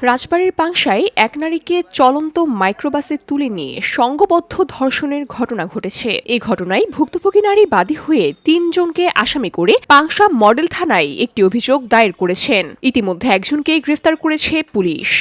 রাজবাড়ীর পাংশায় এক নারীকে চলন্ত মাইক্রোবাসে তুলে নিয়ে সংঘবদ্ধ ধর্ষণের ঘটনা ঘটেছে। এই ঘটনায় ভুক্তভোগী নারী বাদী হয়ে ৩ জনকে আসামি করে পাংশা মডেল থানায় একটি অভিযোগ দায়ের করেছেন। ইতিমধ্যে একজনকে গ্রেফতার করেছে পুলিশ।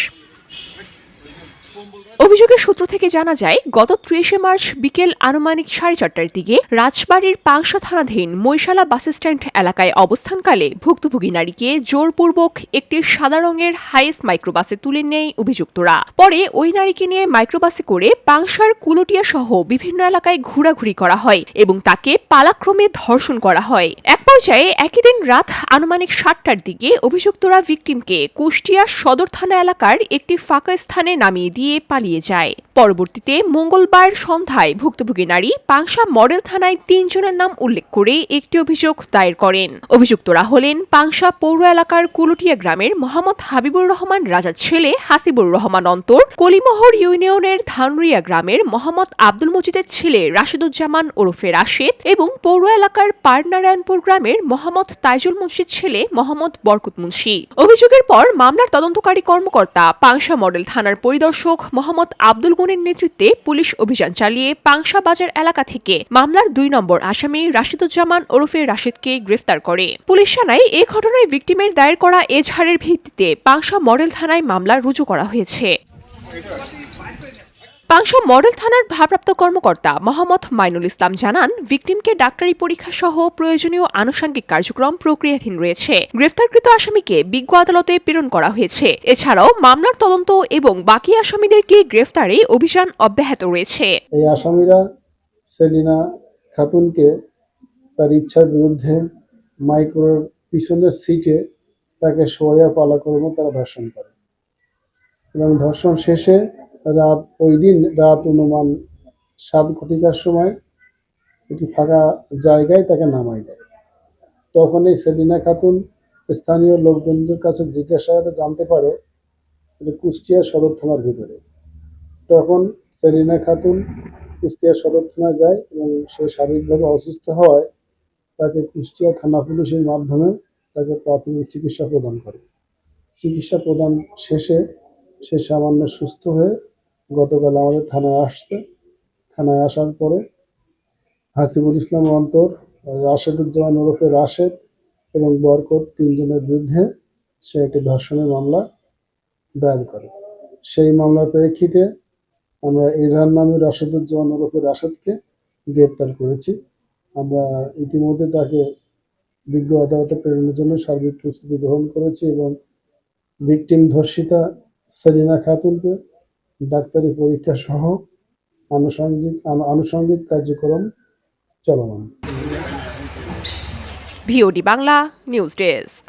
অভিযোগের সূত্র থেকে জানা যায়, গত ৩০ মার্চ বিকেল আনুমানিক 4:30টার দিকে রাজবাড়ীর পাংশা থানাধীন মৈশালা বাসস্ট্যান্ড এলাকায় অবস্থানকালে ভুক্তভোগী নারীকে জোরপূর্বক একটি সাদা রঙের হাইস মাইক্রোবাসে তুলে নেয় অভিযুক্তরা। পরে ওই নারীকে নিয়ে মাইক্রোবাসে করে পাংশার কুলটিয়া সহ বিভিন্ন এলাকায় ঘোরাঘুরি করা হয় এবং তাকে পালাক্রমে ধর্ষণ করা হয়। এক পর্যায়ে একই দিন রাত আনুমানিক 7টার দিকে অভিযুক্তরা ভিকটিমকে কুষ্টিয়া সদর থানা এলাকার একটি ফাঁকা স্থানে নামিয়ে দিয়ে পালিয়ে যায়। পরবর্তীতে মঙ্গলবার সন্ধ্যায় ভুক্তভোগী নারী পাংশা মডেল থানায় ৩ জনের নাম উল্লেখ করে একটি অভিযোগ দায়ের করেন। অভিযুক্তরা হলেন পাংশা পৌর এলাকার কুলটিয়া গ্রামের মোহাম্মদ হাবিবুর রহমান রাজার ছেলে হাসিবুর রহমান অন্তর, কলিমোহর ইউনিয়নের ধানরিয়া গ্রামের মোহাম্মদ আব্দুল মজিদের ছেলে রাশিদুজ্জামান ওরফে রাশেদ এবং পৌর এলাকার পারনারায়ণপুর গ্রামের মোহাম্মদ তাইজুল মুন্সির ছেলে মোহাম্মদ বরকত মুন্সি। অভিযোগের পর মামলার তদন্তকারী কর্মকর্তা পাংশা মডেল থানার পরিদর্শক মোহাম্মদ আব্দুল গনির নেতৃত্বে পুলিশ অভিযান চালিয়ে পাংশা বাজার এলাকা থেকে মামলার ২ নম্বর আসামি রাশিদুজ্জামান ওরফে রাশেদকে গ্রেফতার করে। পুলিশ জানায়, এই ঘটনায় ভিকটিমের দায়ের করা এজাহারের ভিত্তিতে পাংশা মডেল থানায় মামলা রুজু করা হয়েছে। পাংশা মডেল থানার ভারপ্রাপ্ত কর্মকর্তা মোহাম্মদ মাইনুল ইসলাম জানান, ভিকটিমকে ডাক্তারি পরীক্ষা সহ প্রয়োজনীয় আনুষঙ্গিক কার্যক্রম প্রক্রিয়াধীন রয়েছে। গ্রেফতারকৃত আসামিকে বিজ্ঞ আদালতে প্রেরণ করা হয়েছে। এছাড়াও মামলার তদন্ত এবং বাকি আসামিদেরকে গ্রেফতারে অভিযান অব্যাহত রয়েছে। এই আসামিরা সেলিনা খাতুনকে তার ইচ্ছার বিরুদ্ধে মাইক্রোর পিছনের সিটে তাকে শোয়া পালাক্রমে তারা ধর্ষণ করে এবং ধর্ষণ শেষে ওই দিন রাত অনুমান 7 ঘটিকার সময় একটি ফাঁকা জায়গায় তাকে নামাই দেয়। তখন এই সেলিনা খাতুন স্থানীয় লোকজনদের কাছে জিজ্ঞাসাবাদে জানতে পারে যে কুষ্টিয়া সদর থানার ভিতরে। তখন সেলিনা খাতুন কুষ্টিয়া সদর থানায় যায় এবং সে শারীরিকভাবে অসুস্থ হওয়ায় তাকে কুষ্টিয়া থানা পুলিশের মাধ্যমে তাকে প্রাথমিক চিকিৎসা প্রদান করে। চিকিৎসা প্রদান শেষে সে সামান্য সুস্থ হয়ে গতকাল আমাদের থানায় আসছে। থানায় আসার পরে হাসিবুল ইসলাম অন্তর, রাশেদুজ্জামান ওরফে রাশেদ এবং বরকত ৩ জনের বিরুদ্ধে সে একটি ধর্ষণের মামলা দায়ের করে। সেই মামলার প্রেক্ষিতে আমরা এজাহার নামে রাশেদুজ্জামান ওরফে রাশেদকে গ্রেপ্তার করেছি। আমরা ইতিমধ্যে তাকে বিজ্ঞ আদালতে প্রেরণের জন্য সার্বিক প্রস্তুতি গ্রহণ করেছি এবং ভিকটিম ধর্ষিতা সেলিনা খাতুনকে ডাক্তারি পরীক্ষা সহ আনুষঙ্গিক কার্যক্রম চলমান। VOD Bangla news desk.